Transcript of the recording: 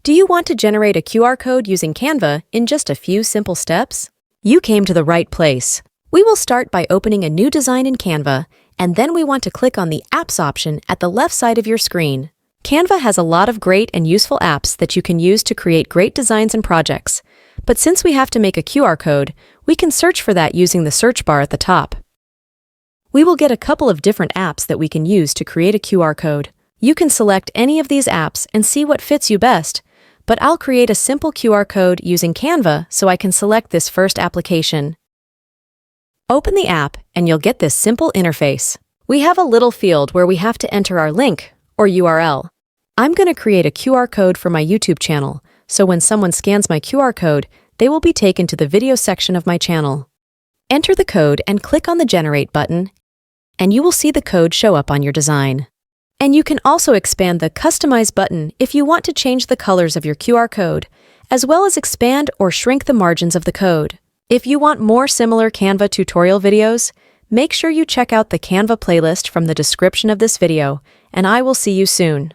Do you want to generate a QR code using Canva in just a few simple steps? You came to the right place. We will start by opening a new design in Canva, and then we want to click on the Apps option at the left side of your screen. Canva has a lot of great and useful apps that you can use to create great designs and projects. But since we have to make a QR code, we can search for that using the search bar at the top. We will get a couple of different apps that we can use to create a QR code. You can select any of these apps and see what fits you best, but I'll create a simple QR code using Canva so I can select this first application. Open the app and you'll get this simple interface. We have a little field where we have to enter our link, or URL. I'm going to create a QR code for my YouTube channel, so when someone scans my QR code, they will be taken to the video section of my channel. Enter the code and click on the Generate button, and you will see the code show up on your design. And you can also expand the Customize button if you want to change the colors of your QR code, as well as expand or shrink the margins of the code. If you want more similar Canva tutorial videos, make sure you check out the Canva playlist from the description of this video, and I will see you soon.